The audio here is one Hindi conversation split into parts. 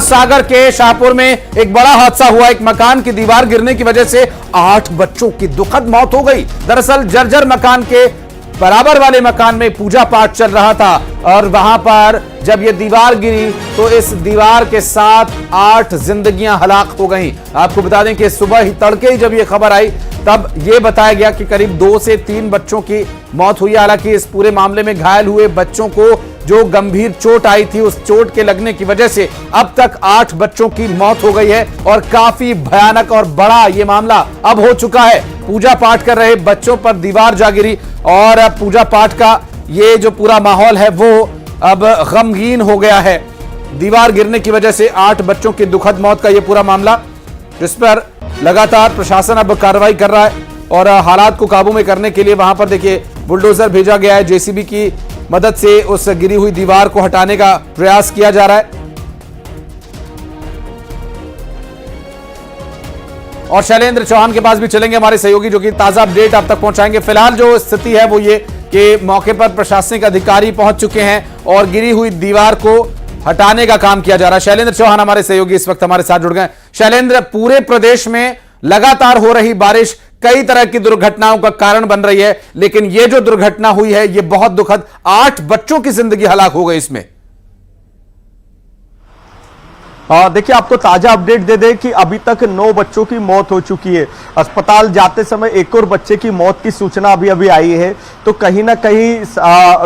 सागर के शाहपुर में एक बड़ा हादसा हुआ। एक मकान की दीवार गिरने की वजह से 8 बच्चों की दुखद मौत हो गई। दरअसल जर्जर मकान के बराबर वाले मकान में पूजा पाठ चल रहा था और वहां पर जब यह दीवार गिरी तो इस दीवार के साथ 8 जिंदगियां हलाक हो गईं। आपको बता दें कि सुबह ही तड़के ही जब यह खबर आई तब यह बताया गया कि करीब 2 से 3 बच्चों की मौत हुई। हालांकि इस पूरे मामले में घायल हुए बच्चों को जो गंभीर चोट आई थी, उस चोट के लगने की वजह से अब तक 8 बच्चों की मौत हो गई है और काफी भयानक और बड़ा यह मामला अब हो चुका है। पूजा पाठ कर रहे बच्चों पर दीवार जा गिरी और पूजा पाठ का ये जो पूरा माहौल है वो अब गमगीन हो गया है। दीवार गिरने की वजह से 8 बच्चों की दुखद मौत का यह पूरा मामला, जिस पर लगातार प्रशासन अब कार्रवाई कर रहा है और हालात को काबू में करने के लिए वहां पर देखिए बुलडोजर भेजा गया है। जेसीबी की मदद से उस गिरी हुई दीवार को हटाने का प्रयास किया जा रहा है और शैलेंद्र चौहान के पास भी चलेंगे हमारे सहयोगी, जो कि ताजा अपडेट आप तक पहुंचाएंगे। फिलहाल जो स्थिति है वो ये कि मौके पर प्रशासनिक अधिकारी पहुंच चुके हैं और गिरी हुई दीवार को हटाने का काम किया जा रहा है। शैलेंद्र चौहान हमारे सहयोगी इस वक्त हमारे साथ जुड़ गए। शैलेंद्र, पूरे प्रदेश में लगातार हो रही बारिश कई तरह की दुर्घटनाओं का कारण बन रही है, लेकिन यह जो दुर्घटना हुई है यह बहुत दुखद, 8 बच्चों की जिंदगी हलाक हो गई इसमें। देखिए, आपको ताजा अपडेट दे दें कि अभी तक 9 बच्चों की मौत हो चुकी है। अस्पताल जाते समय एक और बच्चे की मौत की सूचना अभी अभी आई है। तो कहीं ना कहीं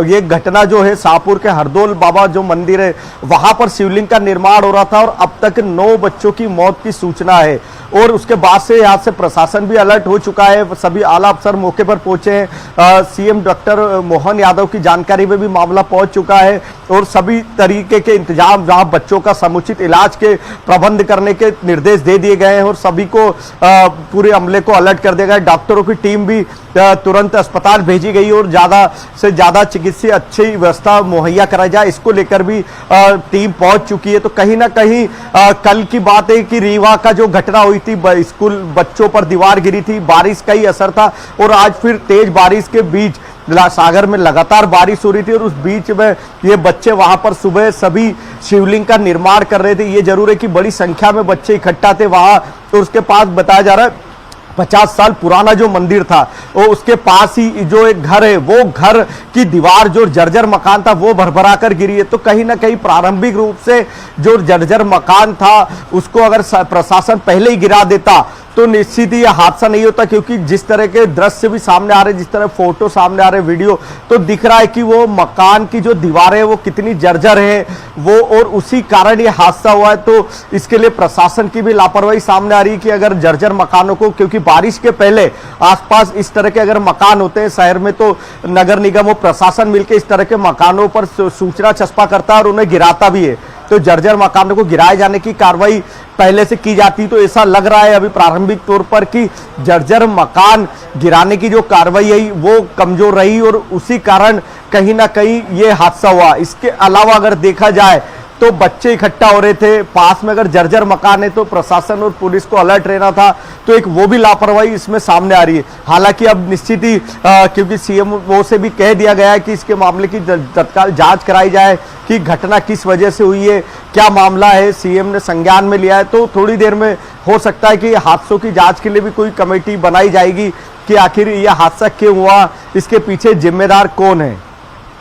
ये घटना जो है शाहपुर के हरदौल बाबा जो मंदिर है वहां पर शिवलिंग का निर्माण हो रहा था और अब तक 9 बच्चों की मौत की सूचना है और उसके बाद से यहाँ से प्रशासन भी अलर्ट हो चुका है। सभी आला अफसर मौके पर पहुंचे हैं। सीएम डॉक्टर मोहन यादव की जानकारी में भी मामला पहुंच चुका है और सभी तरीके के इंतजाम जहां बच्चों का समुचित इलाज के प्रबंध करने के निर्देश दे दिए गए हैं और सभी को पूरे अमले को अलर्ट कर दिया गया। डॉक्टरों की टीम भी तुरंत अस्पताल भेजी गई और ज्यादा से ज्यादा चिकित्सीय अच्छी व्यवस्था मुहैया कराई जाए, इसको लेकर भी टीम पहुंच चुकी है। तो कहीं ना कहीं कल की बात है कि रीवा का जो घटना हुई थी, स्कूल बच्चों पर दीवार गिरी थी, बारिश का ही असर था और आज फिर तेज बारिश के बीच सागर में लगातार बारिश हो रही थी और उस बीच में ये बच्चे वहां पर सुबह सभी शिवलिंग का निर्माण कर रहे थे। ये जरूर है कि बड़ी संख्या में बच्चे इकट्ठा थे वहां, तो उसके पास बताया जा रहा है 50 साल पुराना जो मंदिर था वो उसके पास ही जो एक घर है, वो घर की दीवार जो जर्जर मकान था वो भरभरा कर गिरी है। तो कहीं ना कहीं प्रारंभिक रूप से जो जर्जर मकान था उसको अगर प्रशासन पहले ही गिरा देता तो निश्चित ही यह हादसा नहीं होता, क्योंकि जिस तरह के दृश्य भी सामने आ रहे, जिस तरह फोटो सामने आ रहे, वीडियो, तो दिख रहा है कि वो मकान की जो दीवारें हैं वो कितनी जर्जर है वो, और उसी कारण ये हादसा हुआ है। तो इसके लिए प्रशासन की भी लापरवाही सामने आ रही है कि अगर जर्जर मकानों को, क्योंकि बारिश के पहले आसपास इस तरह के अगर मकान होते हैं शहर में तो नगर निगम और प्रशासन मिलकर इस तरह के मकानों पर सूचना चस्पा करता है और उन्हें गिराता भी है। तो जर्जर मकानों को गिराए जाने की कार्रवाई पहले से की जाती, तो ऐसा लग रहा है अभी प्रारंभिक तौर पर कि जर्जर मकान गिराने की जो कार्रवाई है वो कमजोर रही और उसी कारण कहीं ना कहीं ये हादसा हुआ। इसके अलावा अगर देखा जाए तो बच्चे इकट्ठा हो रहे थे, पास में अगर जर्जर मकान है तो प्रशासन और पुलिस को अलर्ट रहना था, तो एक वो भी लापरवाही इसमें सामने आ रही है। हालांकि अब निश्चित ही क्योंकि सीएमओ से भी कह दिया गया है कि इसके मामले की तत्काल जांच कराई जाए कि घटना किस वजह से हुई है, क्या मामला है, सीएम ने संज्ञान में लिया है। तो थोड़ी देर में हो सकता है कि हादसों की जांच के लिए भी कोई कमेटी बनाई जाएगी कि आखिर यह हादसा क्यों हुआ, इसके पीछे जिम्मेदार कौन है।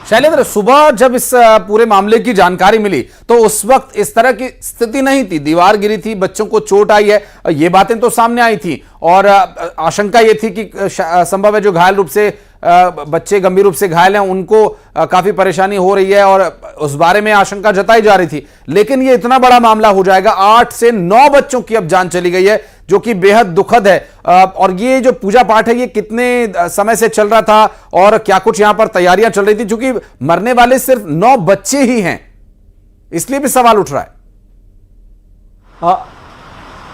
शैलेंद्र, सुबह जब इस पूरे मामले की जानकारी मिली तो उस वक्त इस तरह की स्थिति नहीं थी, दीवार गिरी थी, बच्चों को चोट आई है, ये बातें तो सामने आई थी और आशंका ये थी कि संभव है जो घायल रूप से बच्चे गंभीर रूप से घायल हैं उनको काफी परेशानी हो रही है और उस बारे में आशंका जताई जा रही थी। लेकिन ये इतना बड़ा मामला हो जाएगा, 8 से 9 बच्चों की अब जान चली गई है, जो कि बेहद दुखद है। और ये जो पूजा पाठ है ये कितने समय से चल रहा था और क्या कुछ यहां पर तैयारियां चल रही थी, क्योंकि मरने वाले सिर्फ 9 बच्चे ही हैं, इसलिए भी सवाल उठ रहा है।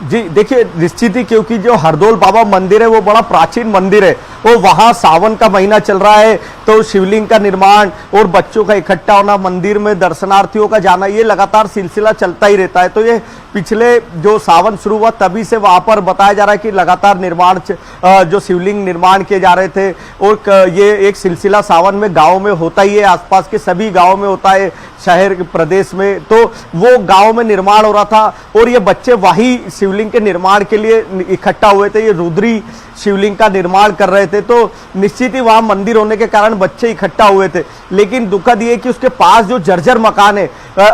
जी देखिए, निश्चित ही क्योंकि जो हरदौल बाबा मंदिर है वो बड़ा प्राचीन मंदिर है, वो वहां सावन का महीना चल रहा है तो शिवलिंग का निर्माण और बच्चों का इकट्ठा होना, मंदिर में दर्शनार्थियों का जाना, ये लगातार सिलसिला चलता ही रहता है। तो ये पिछले जो सावन शुरू हुआ तभी से वहां पर बताया जा रहा है कि लगातार निर्माण जो शिवलिंग निर्माण किए जा रहे थे और ये एक सिलसिला सावन में गाँव में होता ही है, आसपास के सभी गाँव में होता है। शहर प्रदेश में, तो वो गांव में निर्माण हो रहा था और ये बच्चे वही शिवलिंग के निर्माण के लिए इकट्ठा हुए थे। ये रुद्री शिवलिंग का निर्माण कर रहे थे, तो निश्चित ही वहां मंदिर होने के कारण बच्चे इकट्ठा हुए थे। लेकिन दुखद ये कि उसके पास जो जर्जर मकान है,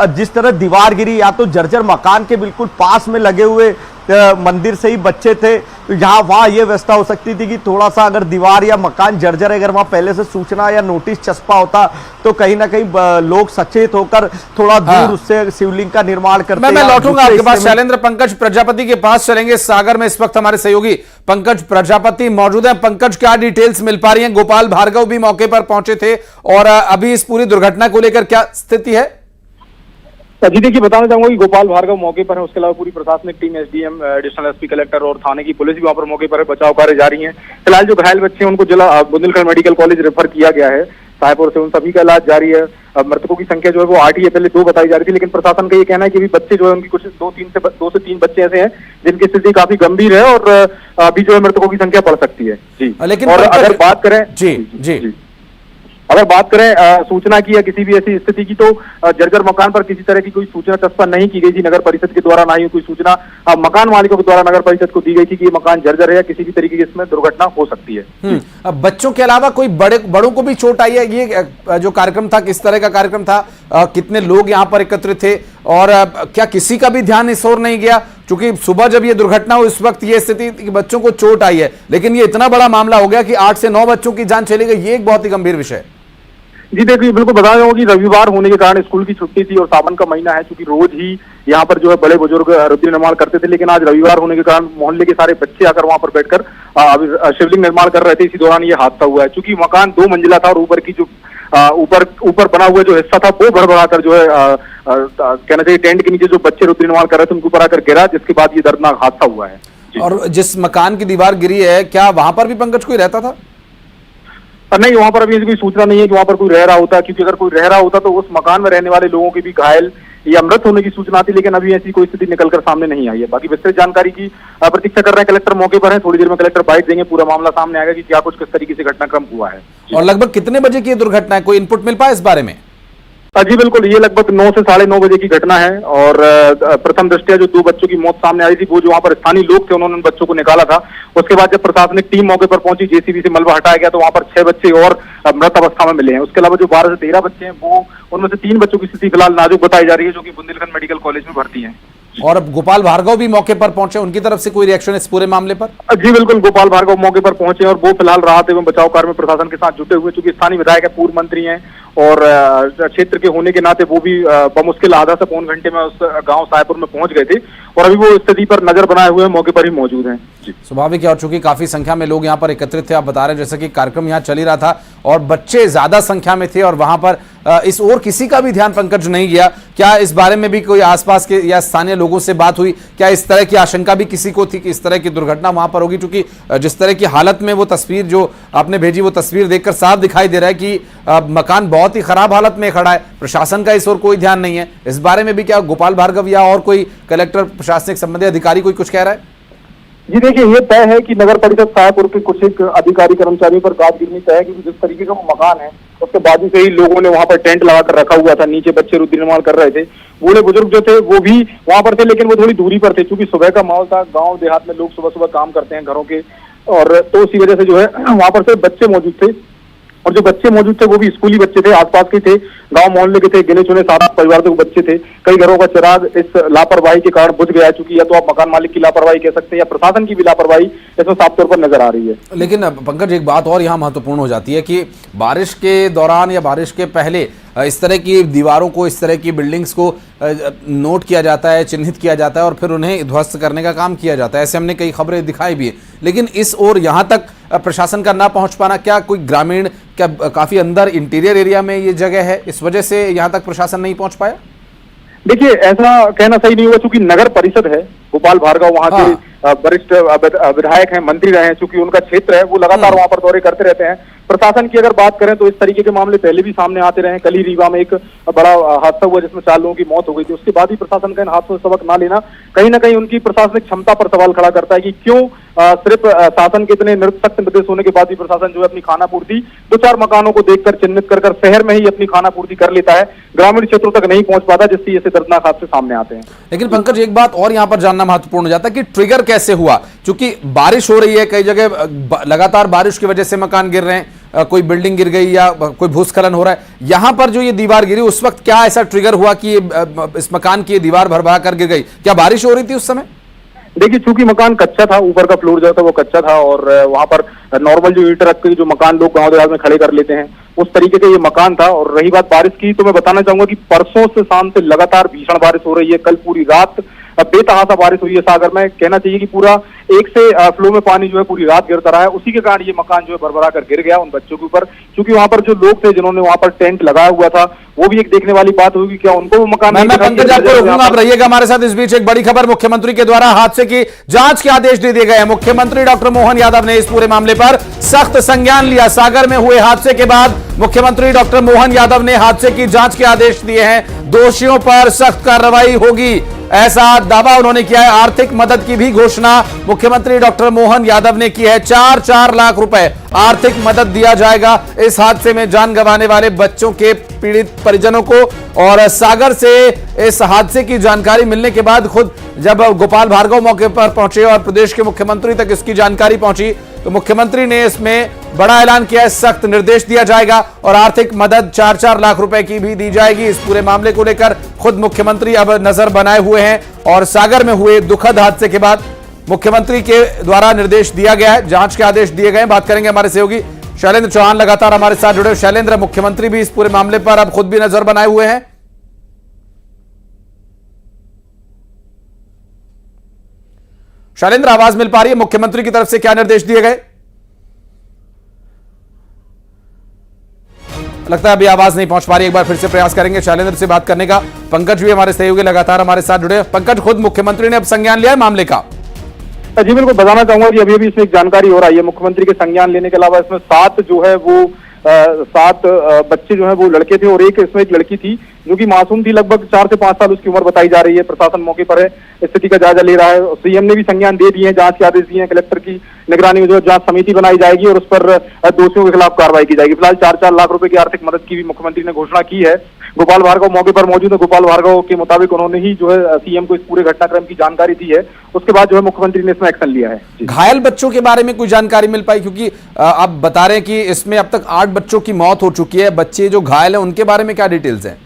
जिस तरह दीवार गिरी, या तो जर्जर मकान के बिल्कुल पास में लगे हुए मंदिर से ही बच्चे थे, तो यहाँ वहां ये व्यवस्था हो सकती थी कि थोड़ा सा अगर दीवार या मकान जर्जर, अगर वहां पहले से सूचना या नोटिस छपा होता तो कहीं ना कहीं लोग सचेत होकर थोड़ा दूर उससे शिवलिंग का निर्माण करते। मैं लौटूंगा आपके पास शैलेंद्र। पंकज प्रजापति के पास चलेंगे। सागर में इस वक्त हमारे सहयोगी पंकज प्रजापति मौजूद है। पंकज, क्या डिटेल्स मिल पा रही हैं? गोपाल भार्गव भी मौके पर पहुंचे थे और अभी इस पूरी दुर्घटना को लेकर क्या स्थिति है? जी देखिए, बताना चाहूंगा कि गोपाल भार्गव मौके पर है। उसके अलावा पूरी प्रशासनिक team, SDM, additional SP, collector और थाने की पुलिस भी वहां पर मौके पर है। बचाव कार्य जारी है। फिलहाल जो घायल बच्चे हैं उनको जिला बुंदेलखंड मेडिकल कॉलेज रेफर किया गया है साहेबपुर से। उन सभी का इलाज जारी है। मृतकों की संख्या जो है वो 8 ही है, पहले 2 बताई जा रही थी, लेकिन प्रशासन का ये कहना है कि अभी बच्चे जो है उनकी कुछ 2 से 3 बच्चे ऐसे हैं जिनकी स्थिति काफी गंभीर है और अभी जो है मृतकों की संख्या बढ़ सकती है। जी, लेकिन और अगर बात करें जी अगर बात करें सूचना की या किसी भी ऐसी स्थिति की, तो जर्जर मकान पर किसी तरह की कोई सूचना चस्पा नहीं की गई थी नगर परिषद के द्वारा, ना ही कोई सूचना मकान मालिकों के द्वारा नगर परिषद को दी गई थी कि ये मकान जर्जर है या किसी भी तरीके की इसमें दुर्घटना हो सकती है। अब बच्चों के अलावा कोई बड़ों को भी चोट आई है? ये जो कार्यक्रम था किस तरह का कार्यक्रम था? कितने लोग यहाँ पर एकत्रित थे और क्या किसी का भी ध्यान इस ओर नहीं गया? क्योंकि सुबह जब ये दुर्घटना हुई उस वक्त ये स्थिति थी कि बच्चों को चोट आई है, लेकिन ये इतना बड़ा मामला हो गया कि 8 से 9 बच्चों की जान चली गई। ये एक बहुत ही गंभीर विषय है। जी देखिए, बिल्कुल बता रहा हूँ कि रविवार होने के कारण स्कूल की छुट्टी थी और सावन का महीना है, क्योंकि रोज ही यहाँ पर जो है बड़े बुजुर्ग रुद्र निर्माण करते थे, लेकिन आज रविवार होने के कारण मोहल्ले के सारे बच्चे आकर वहां पर बैठकर शिवलिंग निर्माण कर रहे थे। इसी दौरान ये हादसा हुआ है। चूंकि मकान 2 मंजिला था और ऊपर की जो ऊपर बना हुआ जो हिस्सा था वो भड़बड़ाकर जो है कहना चाहिए टेंट के नीचे जो बच्चे रुद्र निर्माण कर रहे थे उनके ऊपर आकर गिरा, जिसके बाद ये दर्दनाक हादसा हुआ है। और जिस मकान की दीवार गिरी है, क्या वहां पर भी पंकज कोई रहता था? नहीं, वहां पर अभी ऐसी कोई सूचना नहीं है कि वहां पर कोई रह रहा होता, क्योंकि अगर कोई रह रहा होता तो उस मकान में रहने वाले लोगों के भी घायल या मृत होने की सूचना थी, लेकिन अभी ऐसी कोई स्थिति निकलकर सामने नहीं आई है। बाकी विस्तृत जानकारी की प्रतीक्षा कर रहे हैं। कलेक्टर मौके पर है, थोड़ी देर में कलेक्टर बाइट देंगे, पूरा मामला सामने आएगा कि क्या कुछ किस तरीके से घटनाक्रम हुआ है। और लगभग कितने बजे की दुर्घटना है? कोई इनपुट मिल पाया इस बारे में? जी बिल्कुल, ये लगभग 9 से 9:30 बजे की घटना है और प्रथम दृष्टया जो 2 बच्चों की मौत सामने आई थी, वो जो वहां पर स्थानीय लोग थे उन्होंने उन बच्चों को निकाला था। उसके बाद जब प्रशासनिक टीम मौके पर पहुंची, जेसीबी से मलबा हटाया गया, तो वहां पर 6 बच्चे और मृत अवस्था में मिले हैं। उसके अलावा जो 12 से 13 बच्चे हैं, वो उनमें से 3 बच्चों की स्थिति फिलहाल नाजुक बताई जा रही है, जो कि बुंदेलखंड मेडिकल कॉलेज में भर्ती है। और अब गोपाल भार्गव भी मौके पर पहुंचे, उनकी तरफ से कोई रिएक्शन इस पूरे मामले पर? जी बिल्कुल, गोपाल भार्गव मौके पर पहुंचे और वो फिलहाल राहत एवं बचाव कार्य में प्रशासन के साथ जुटे हुए, चूंकि स्थानीय विधायक है, पूर्व मंत्री हैं और क्षेत्र के होने के नाते वो भी बमुश्किल आधा से पौन घंटे में उस गांव साहेबपुर में पहुंच गए थे और अभी वो स्थिति पर नजर बनाए हुए मौके पर ही मौजूद हैं। स्वाभाविक है, और चूंकि काफी संख्या में लोग यहाँ पर एकत्रित थे, आप बता रहे हैं जैसे कि कार्यक्रम यहाँ चल ही रहा था और बच्चे ज्यादा संख्या में थे और वहां पर इस ओर किसी का भी ध्यान पंकज नहीं गया। क्या इस बारे में भी कोई आसपास के या स्थानीय लोगों से बात हुई? क्या इस तरह की आशंका भी किसी को थी कि इस तरह की दुर्घटना वहां पर होगी? क्योंकि जिस तरह की हालत में वो तस्वीर जो आपने भेजी, वो तस्वीर देखकर साफ दिखाई दे रहा है कि मकान बहुत ही खराब हालत में खड़ा है। प्रशासन का इस ओर कोई ध्यान नहीं है। इस बारे में भी क्या गोपाल भार्गव या और कोई कलेक्टर, प्रशासनिक संबंधित अधिकारी कोई कुछ कह रहा है? जी देखिए, ये तय है कि नगर परिषद साहेबपुर के कुछ एक अधिकारी कर्मचारियों पर गाज गिरनी तय है, क्योंकि जिस तरीके का वो मकान है उसके बाजू से ही लोगों ने वहां पर टेंट लगाकर रखा हुआ था। नीचे बच्चे रुद्र निर्माण कर रहे थे। बूढ़े बुजुर्ग जो थे वो भी वहां पर थे, लेकिन वो थोड़ी दूरी पर थे, क्योंकि सुबह का माहौल था। गाँव देहात में लोग सुबह सुबह काम करते हैं घरों के, और तो उसी वजह से जो है वहां पर से बच्चे मौजूद थे और जो बच्चे मौजूद थे वो भी स्कूली बच्चे थे, आसपास के थे, गांव मोहल्ले के थे, गिने चुने 7 परिवार के बच्चे थे। कई घरों का चिराग इस लापरवाही के कारण बुझ गया है, चूंकि या तो आप मकान मालिक की लापरवाही कह सकते हैं या प्रशासन की भी लापरवाही इसमें साफ तौर पर नजर आ रही है। लेकिन पंकज, एक बात और यहाँ महत्वपूर्ण हो जाती है कि बारिश के दौरान या बारिश के पहले इस तरह की दीवारों को, इस तरह की बिल्डिंग्स को नोट किया जाता है, चिन्हित किया जाता है और फिर उन्हें ध्वस्त करने का काम किया जाता है। ऐसे हमने कई खबरें दिखाई भी है, लेकिन इस ओर यहाँ तक प्रशासन का ना पहुंच पाना, क्या कोई ग्रामीण, क्या काफी अंदर इंटीरियर एरिया में ये जगह है, इस वजह से यहाँ तक प्रशासन नहीं पहुंच पाया? देखिए, ऐसा कहना सही नहीं हुआ, चूंकि नगर परिषद है। गोपाल भार्गव वहां के वरिष्ठ विधायक हैं, मंत्री रहे हैं, चूंकि उनका क्षेत्र है, वो लगातार वहां पर दौरे करते रहते हैं। प्रशासन की अगर बात करें तो इस तरीके के मामले पहले भी सामने आते रहे। कल ही रीवा में एक बड़ा हादसा हुआ जिसमें 4 लोगों की मौत हो गई थी। उसके बाद भी प्रशासन का इन हादसों से सबक ना लेना कहीं ना कहीं उनकी प्रशासनिक क्षमता पर सवाल खड़ा करता है कि क्यों सिर्फ शासन के इतने सख्त निर्देश होने के बाद भी प्रशासन जो है अपनी खानापूर्ति 2-4 मकानों को देखकर चिन्हित कर शहर में ही अपनी खानापूर्ति कर लेता है, ग्रामीण क्षेत्रों तक नहीं पहुंच पाता, जिससे ऐसे दर्दनाक हादसे सामने आते हैं। लेकिन पंकज, एक बात और यहां पर जानना महत्वपूर्ण हो जाता है कि ट्रिगर कैसे हुआ, क्योंकि बारिश हो रही है, कई जगह लगातार बारिश की वजह से मकान गिर रहे हैं, कोई बिल्डिंग गिर गई या कोई भूस्खलन हो रहा है। यहां पर जो ये दीवार गिरी, उस वक्त क्या ऐसा ट्रिगर हुआ कि इस मकान की दीवार भर कर गिर गई? क्या बारिश हो रही थी उस समय? देखिए, चूंकि मकान कच्चा था, ऊपर का फ्लोर जो था वो कच्चा था और वहां पर नॉर्मल जो ईंट रख के जो मकान लोग गांव देहात में खड़े कर लेते हैं, उस तरीके का ये मकान था। और रही बात बारिश की, तो मैं बताना चाहूंगा कि परसों से शाम से लगातार भीषण बारिश हो रही है। कल पूरी रात बेतहासा बारिश हुई है सागर में। कहना चाहिए कि पूरा 1 से फ्लो में पानी जो है पूरी रात गिरता रहा है। उसी के कारण ये मकान जो है भरभरा कर गिर गया उन बच्चों के ऊपर। क्योंकि वहां पर जो लोग थे जिन्होंने वहां पर टेंट लगाया हुआ था, वो भी एक देखने वाली बात होगी, क्या उनको वो मकान मैं पंकज आपको रोकूंगा, आप रहिएगा हमारे साथ। इस बीच एक बड़ी खबर, मुख्यमंत्री के द्वारा हादसे की जांच के आदेश दे दिए गए हैं। मुख्यमंत्री डॉक्टर मोहन यादव ने इस पूरे मामले पर सख्त संज्ञान लिया। सागर में हुए हादसे के बाद मुख्यमंत्री डॉक्टर मोहन यादव ने हादसे की जांच के आदेश दिए हैं। दोषियों पर सख्त कार्रवाई होगी, ऐसा दावा उन्होंने किया है। आर्थिक मदद की भी घोषणा मुख्यमंत्री डॉक्टर मोहन यादव ने की है। 4-4 लाख रुपए आर्थिक मदद दिया जाएगा इस हादसे में जान गंवाने वाले बच्चों के पीड़ित परिजनों को। और सागर से इस हादसे की जानकारी मिलने के बाद खुद जब गोपाल भार्गव मौके पर पहुंचे और प्रदेश के मुख्यमंत्री तक इसकी जानकारी पहुंची, तो मुख्यमंत्री ने इसमें बड़ा ऐलान किया है, सख्त निर्देश दिया जाएगा और आर्थिक मदद 4-4 लाख रुपए की भी दी जाएगी। इस पूरे मामले को लेकर खुद मुख्यमंत्री अब नजर बनाए हुए हैं और सागर में हुए दुखद हादसे के बाद मुख्यमंत्री के द्वारा निर्देश दिया गया है, जांच के आदेश दिए गए। बात करेंगे हमारे सहयोगी शैलेंद्र चौहान, लगातार हमारे साथ जुड़े। शैलेंद्र, मुख्यमंत्री भी इस पूरे मामले पर अब खुद भी नजर बनाए हुए हैं। शैलेंद्र, आवाज मिल पा रही है? मुख्यमंत्री की तरफ से क्या निर्देश दिए गए? लगता है अभी आवाज नहीं पहुंच पा रही, एक बार फिर से प्रयास करेंगे शैलेंद्र से बात करने का। पंकज भी हमारे सहयोगी लगातार हमारे साथ जुड़े। पंकज, खुद मुख्यमंत्री ने अब संज्ञान लिया है मामले का? जी बिल्कुल, बताना चाहूंगा कि अभी इसमें एक जानकारी हो रही है। मुख्यमंत्री के संज्ञान लेने के अलावा इसमें 7 जो है वो 7 बच्चे जो है वो लड़के थे और इसमें एक लड़की थी जो कि मासूम थी। लगभग 4 से 5 साल उसकी उम्र बताई जा रही है। प्रशासन मौके पर है, स्थिति का जायजा ले रहा है। सीएम ने भी संज्ञान दे दिए हैं, जांच के आदेश दिए हैं। कलेक्टर की निगरानी में जो जांच समिति बनाई जाएगी और उस पर दोषियों के खिलाफ कार्रवाई की जाएगी। फिलहाल 4-4 लाख रुपए की आर्थिक मदद की भी मुख्यमंत्री ने घोषणा की है। गोपाल भार्गव मौके पर मौजूद है। गोपाल भार्गव के मुताबिक उन्होंने ही जो है सीएम को इस पूरे घटनाक्रम की जानकारी दी है। उसके बाद जो है मुख्यमंत्री ने इसमें एक्शन लिया है। घायल बच्चों के बारे में कोई जानकारी मिल पाई? क्योंकि आप बता रहे हैं कि इसमें अब तक 8 बच्चों की मौत हो चुकी है। बच्चे जो घायल हैं उनके बारे में क्या डिटेल्स हैं?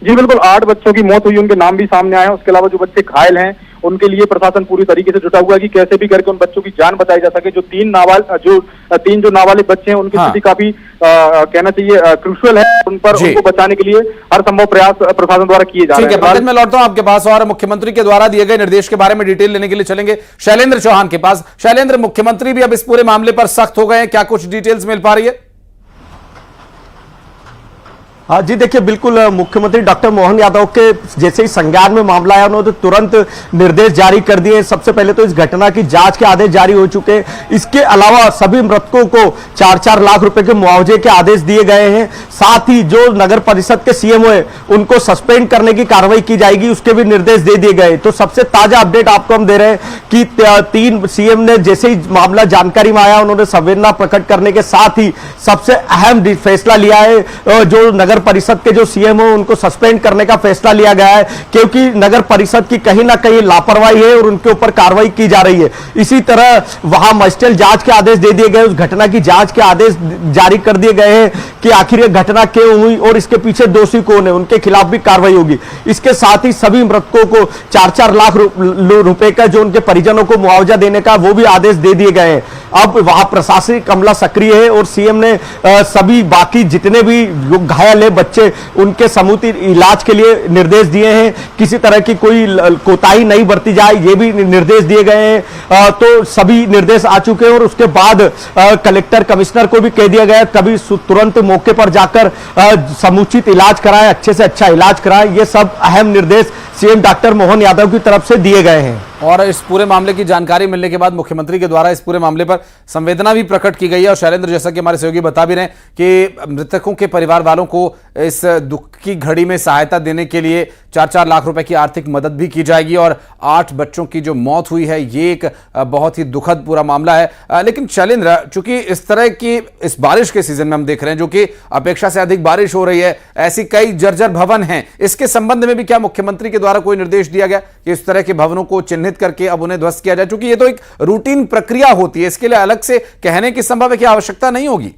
जी बिल्कुल, 8 बच्चों की मौत हुई, उनके नाम भी सामने आए हैं। उसके अलावा जो बच्चे घायल हैं उनके लिए प्रशासन पूरी तरीके से जुटा हुआ है कि कैसे भी करके उन बच्चों की जान बचाई जा सके। जो 3 जो नाबालिग बच्चे हैं उनकी स्थिति काफी कहना चाहिए क्रूशियल है। उन पर उनको बचाने के लिए हर संभव प्रयास प्रशासन द्वारा किए जा रहे हैं। ठीक है, मैं लौटता हूं आपके पास और मुख्यमंत्री के द्वारा दिए गए निर्देश के बारे में डिटेल लेने के लिए चलेंगे शैलेंद्र चौहान के पास। शैलेंद्र, मुख्यमंत्री भी अब इस पूरे मामले पर सख्त हो गए हैं, क्या कुछ डिटेल्स मिल पा रही है? हाँ जी, देखिए बिल्कुल, मुख्यमंत्री डॉक्टर मोहन यादव के जैसे ही संज्ञान में मामला आया उन्होंने तुरंत निर्देश जारी कर दिए। सबसे पहले तो इस घटना की जांच के आदेश जारी हो चुके हैं। इसके अलावा सभी मृतकों को 4-4 लाख रुपए के मुआवजे के आदेश दिए गए हैं। साथ ही जो नगर परिषद के सीएमओ है उनको सस्पेंड करने की कार्रवाई की जाएगी, उसके भी निर्देश दे दिए गए। तो सबसे ताजा अपडेट आपको हम दे रहे हैं कि 3 सीएम ने जैसे ही मामला जानकारी में आया उन्होंने संवेदना प्रकट करने के साथ ही सबसे अहम फैसला लिया है। जो नगर परिषद के जो सीएम हो उनको सस्पेंड करने का फैसला लिया गया है, क्योंकि नगर परिषद की कहीं ना कहीं लापरवाही है और उनके ऊपर कार्रवाई की जा रही है। इसी तरह वहां मजिस्ट्रेट जांच के आदेश दे दिए गए, उस घटना की जांच के आदेश जारी कर दिए गए हैं कि आखिर यह घटना क्यों हुई और इसके पीछे दोषी कौन है, उनके खिलाफ भी कार्रवाई होगी। इसके साथ ही सभी मृतकों को 4-4 लाख रुपए का जो उनके परिजनों को मुआवजा देने का वो भी आदेश दे दिए गए हैं। अब वहां प्रशासनिक अमला सक्रिय है और सीएम ने सभी बाकी जितने भी घायल है बच्चे उनके समुचित इलाज के लिए निर्देश दिए हैं। किसी तरह की कोई कोताही नहीं बरती जाए ये भी निर्देश दिए गए हैं। तो सभी निर्देश आ चुके हैं और उसके बाद कलेक्टर कमिश्नर को भी कह दिया गया कभी तुरंत मौके पर जाकर समुचित इलाज कराएं, अच्छे से अच्छा इलाज कराएं। ये सब अहम निर्देश सीएम डॉक्टर मोहन यादव की तरफ से दिए गए हैं। और इस पूरे मामले की जानकारी मिलने के बाद मुख्यमंत्री के द्वारा इस पूरे मामले पर संवेदना भी प्रकट की गई है। और शैलेंद्र, जैसा कि हमारे सहयोगी बता भी रहे हैं कि मृतकों के परिवार वालों को इस दुख की घड़ी में सहायता देने के लिए 4-4 लाख रुपए की आर्थिक मदद भी की जाएगी। और 8 बच्चों की जो मौत हुई है, ये एक बहुत ही दुखद पूरा मामला है। लेकिन शैलेंद्र, चूंकि इस तरह की इस बारिश के सीजन में हम देख रहे हैं, जो कि अपेक्षा से अधिक बारिश हो रही है, ऐसी कई जर्जर भवन हैं, इसके संबंध में भी क्या मुख्यमंत्री के द्वारा कोई निर्देश दिया गया कि इस तरह के भवनों को चिन्हित करके अब उन्हें ध्वस्त किया जाए? क्योंकि ये तो एक रूटीन प्रक्रिया होती है, इसके लिए अलग से कहने की संभव है कि आवश्यकता नहीं होगी।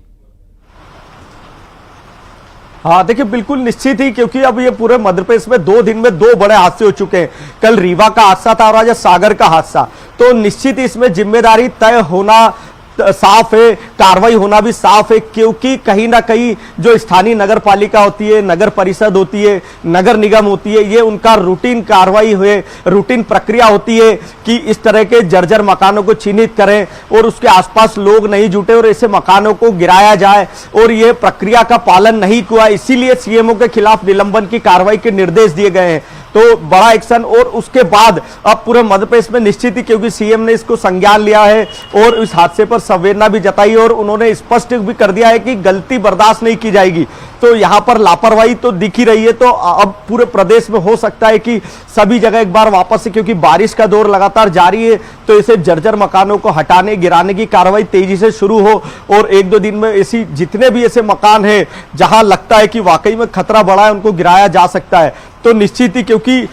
हाँ देखिए, बिल्कुल निश्चित ही, क्योंकि अब ये पूरे मध्य प्रदेश में 2 दिन में 2 बड़े हादसे हो चुके हैं। कल रीवा का हादसा था और आज सागर का हादसा। तो निश्चित इसमें जिम्मेदारी तय होना साफ है, कार्रवाई होना भी साफ है, क्योंकि कहीं ना कहीं जो स्थानीय नगर पालिका होती है, नगर परिषद होती है, नगर निगम होती है, ये उनका रूटीन कार्रवाई हुए, रूटीन प्रक्रिया होती है कि इस तरह के जर्जर मकानों को चिन्हित करें और उसके आसपास लोग नहीं जुटे और ऐसे मकानों को गिराया जाए, और ये प्रक्रिया का पालन नहीं हुआ। इसीलिए सीएमओ के खिलाफ निलंबन की कार्रवाई के निर्देश दिए गए हैं। तो बड़ा एक्शन, और उसके बाद अब पूरे मध्य प्रदेश में निश्चित ही, क्योंकि सीएम ने इसको संज्ञान लिया है और इस हादसे पर संवेदना भी जताई और उन्होंने स्पष्ट भी कर दिया है कि गलती बर्दाश्त नहीं की जाएगी। तो यहां पर लापरवाही तो दिख ही रही है। तो अब पूरे प्रदेश में हो सकता है कि सभी जगह एक बार वापस से, क्योंकि बारिश का दौर लगातार जारी है, तो ऐसे जर्जर मकानों को हटाने गिराने की कार्रवाई तेजी से शुरू हो और 1-2 दिन में ऐसी जितने भी ऐसे मकान हैं जहां लगता है कि वाकई में खतरा बढ़ा है, उनको गिराया जा सकता है। तो निश्चित ही, क्योंकि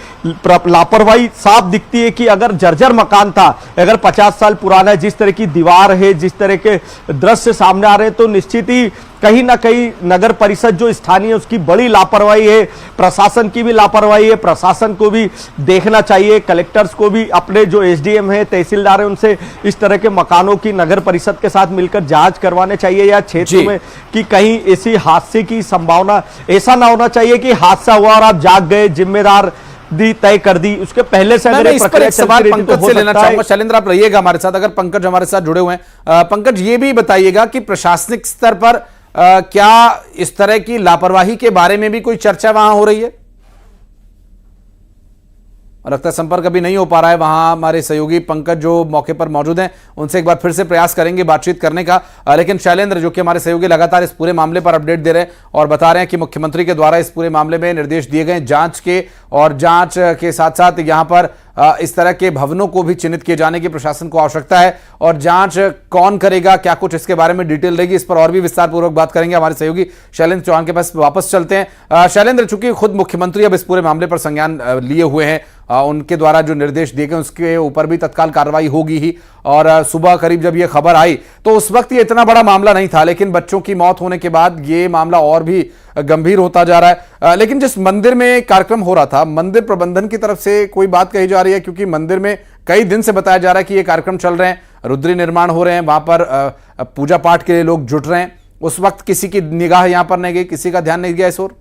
लापरवाही साफ दिखती है कि अगर जर्जर मकान था, अगर 50 साल पुराना है, जिस तरह की दीवार है, जिस तरह के दृश्य सामने आ रहे हैं, तो निश्चित ही कहीं ना कहीं नगर परिषद जो स्थानीय, उसकी बड़ी लापरवाही है, प्रशासन की भी लापरवाही है। प्रशासन को भी देखना चाहिए, कलेक्टर्स को भी, अपने जो एसडीएम है, तहसीलदार है, उनसे इस तरह के मकानों की नगर परिषद के साथ मिलकर जांच करवाने चाहिए, या क्षेत्र में कि कहीं ऐसी हादसे की संभावना, ऐसा ना होना चाहिए कि हादसा हुआ और आप जाग गए, जिम्मेदार दी तय कर दी, उसके पहले से अगर इस पर एक सवाल पंकज से लेना चाहूंगा। शैलेंद्र, आप रहिएगा हमारे साथ, अगर पंकज हमारे साथ जुड़े हुए हैं। पंकज, ये भी बताइएगा कि प्रशासनिक स्तर पर क्या इस तरह की लापरवाही के बारे में भी कोई चर्चा वहां हो रही है? रक्त संपर्क अभी नहीं हो पा रहा है वहां हमारे सहयोगी पंकज जो मौके पर मौजूद हैं, उनसे एक बार फिर से प्रयास करेंगे बातचीत करने का। लेकिन शैलेंद्र, जो कि हमारे सहयोगी लगातार इस पूरे मामले पर अपडेट दे रहे हैं और बता रहे हैं कि मुख्यमंत्री के द्वारा इस पूरे मामले में निर्देश दिए गए जांच के, और जांच के साथ साथ यहां पर इस तरह के भवनों को भी चिन्हित किए जाने की प्रशासन को आवश्यकता है। और जांच कौन करेगा, क्या कुछ इसके बारे में डिटेल रहेगी, इस पर और भी विस्तार पूर्वक बात करेंगे। हमारे सहयोगी शैलेंद्र चौहान के पास वापस चलते हैं। शैलेंद्र, चूंकि खुद मुख्यमंत्री अब इस पूरे मामले पर संज्ञान लिए हुए हैं, उनके द्वारा जो निर्देश दिए गए उसके ऊपर भी तत्काल कार्रवाई होगी ही। और सुबह करीब जब यह खबर आई तो उस वक्त ये इतना बड़ा मामला नहीं था, लेकिन बच्चों की मौत होने के बाद ये मामला और भी गंभीर होता जा रहा है। लेकिन जिस मंदिर में कार्यक्रम हो रहा था, मंदिर प्रबंधन की तरफ से कोई बात कही जा रही है? क्योंकि मंदिर में कई दिन से बताया जा रहा है कि ये कार्यक्रम चल रहे हैं, रुद्री निर्माण हो रहे हैं, वहां पर पूजा पाठ के लिए लोग जुट रहे हैं, उस वक्त किसी की निगाह यहां पर नहीं गई, किसी का ध्यान नहीं गया इस ओर?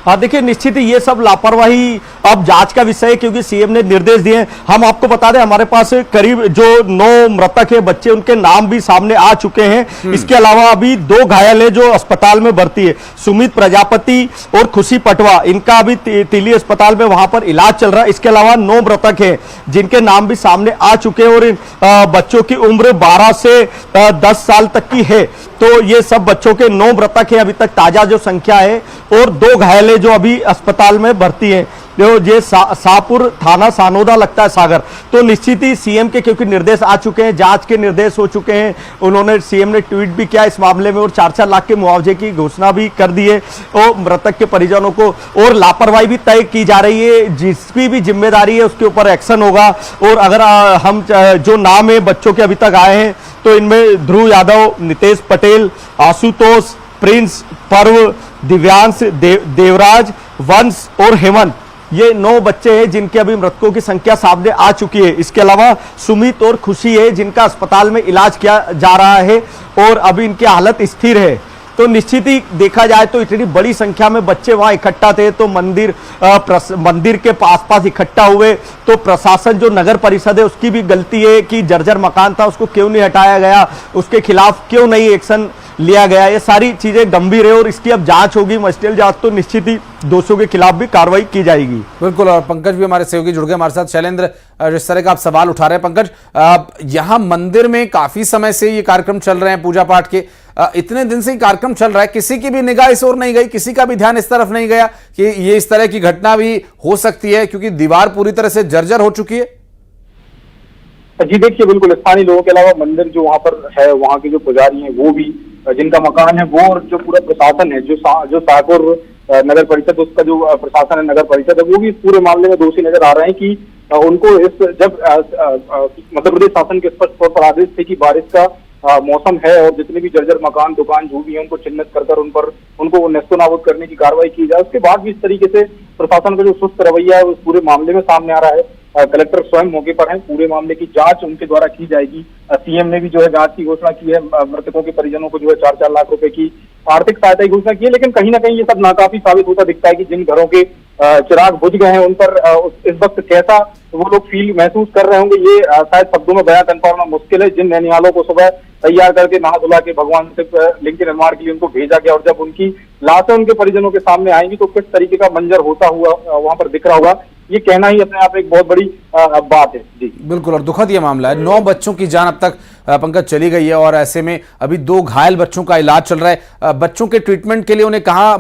हाँ देखिए, निश्चित ही ये सब लापरवाही अब जांच का विषय है, क्योंकि सीएम ने निर्देश दिए हैं। हम आपको बता दें, हमारे पास करीब जो 9 मृतक है बच्चे, उनके नाम भी सामने आ चुके हैं। इसके अलावा अभी 2 घायल है जो अस्पताल में भर्ती है, सुमित प्रजापति और खुशी पटवा, इनका अभी तिली अस्पताल में वहां पर इलाज चल रहा है। इसके अलावा 9 मृतक है जिनके नाम भी सामने आ चुके हैं, और इन बच्चों की उम्र 12 से 10 साल तक की है। तो ये सब बच्चों के 9 मृतक है अभी तक ताजा जो संख्या है, और 2 घायल है जो अभी अस्पताल में भर्ती है। जो ये शाहपुर थाना सानोदा लगता है, सागर। तो निश्चित ही सीएम के क्योंकि निर्देश आ चुके हैं, जांच के निर्देश हो चुके हैं, उन्होंने सीएम ने ट्वीट भी किया इस मामले में और 4-4 लाख के मुआवजे की घोषणा भी कर दी है और मृतक के परिजनों को। और लापरवाही भी तय की जा रही है, जिसकी भी जिम्मेदारी है उसके ऊपर एक्शन होगा। और अगर हम जो नाम है बच्चों के अभी तक आए हैं तो इनमें ध्रुव यादव, नितेश पटेल, आशुतोष, प्रिंस, पर्व, दिव्यांश, देवराज, वंश और हेमंत, ये 9 बच्चे हैं जिनके अभी मृतकों की संख्या सामने आ चुकी है। इसके अलावा सुमित और खुशी है जिनका अस्पताल में इलाज किया जा रहा है और अभी इनकी हालत स्थिर है। तो निश्चित ही देखा जाए तो इतनी बड़ी संख्या में बच्चे वहां इकट्ठा थे, तो मंदिर के आसपास इकट्ठा हुए, तो प्रशासन जो नगर परिषद है उसकी भी गलती है कि जर्जर मकान था उसको क्यों नहीं हटाया गया, उसके खिलाफ क्यों नहीं एक्शन लिया गया। ये सारी चीजें गंभीर है और इसकी अब जांच होगी, मजिस्ट्रियल जांच, तो निश्चित ही दोषियों के खिलाफ भी कार्रवाई की जाएगी। बिल्कुल, और पंकज भी हमारे सहयोगी जुड़ गए हमारे साथ। शैलेंद्र, जिस तरह का आप सवाल उठा रहे हैं पंकज, यहाँ मंदिर में काफी समय से ये कार्यक्रम चल रहे हैं पूजा पाठ के, इतने दिन से ये कार्यक्रम चल रहा है, किसी की भी निगाह इस ओर नहीं गई, किसी का भी ध्यान इस तरफ नहीं गया कि ये इस तरह की घटना भी हो सकती है, क्योंकि दीवार पूरी तरह से जर्जर हो चुकी है। जी देखिए, बिल्कुल स्थानीय लोगों के अलावा मंदिर जो वहाँ पर है, वहाँ के जो पुजारी हैं वो भी, जिनका मकान है वो, और जो पूरा प्रशासन है, जो शाहपुर नगर परिषद, उसका जो प्रशासन है, नगर परिषद है, वो भी इस पूरे मामले में दोषी नजर आ रहे हैं कि उनको जब मध्य प्रदेश शासन के स्पष्ट तौर पर आदेश थे कि बारिश का मौसम है और जितने भी जर्जर मकान दुकान जो भी है उनको चिन्हित कर उनको नेस्तो नाबूद करने की कार्रवाई की जाए, उसके बाद भी इस तरीके से प्रशासन का जो सुस्त रवैया है उस पूरे मामले में सामने आ रहा है। कलेक्टर स्वयं मौके पर हैं, पूरे मामले की जांच उनके द्वारा की जाएगी। सीएम ने भी जो है जांच की घोषणा की है, मृतकों के परिजनों को जो है 4-4 लाख रुपए की आर्थिक सहायता की घोषणा की है, लेकिन कहीं ना कहीं ये सब नाकाफी साबित होता दिखता है कि जिन घरों के चिराग बुझ गए हैं उन पर इस वक्त कैसा वो लोग महसूस कर रहे होंगे, ये शायद शब्दों में बयां कर पाना मुश्किल है। जिन नैनिहालों को सुबह तैयार करके नहा धुला के भगवान से लिंग के निर्माण के लिए उनको भेजा गया, और जब उनकी लाशें उनके परिजनों के सामने आएंगी तो किस तरीके का मंजर होता हुआ वहां पर दिख रहा होगा, ये कहना ही अपने आप एक बहुत बड़ी बात है। जी बिल्कुल, और दुखद ये मामला है। 9 बच्चों की जान अब तक पंकज चली गई है, और ऐसे में अभी 2 घायल बच्चों का इलाज चल रहा है। बच्चों के ट्रीटमेंट के लिए उन्हें कहाँ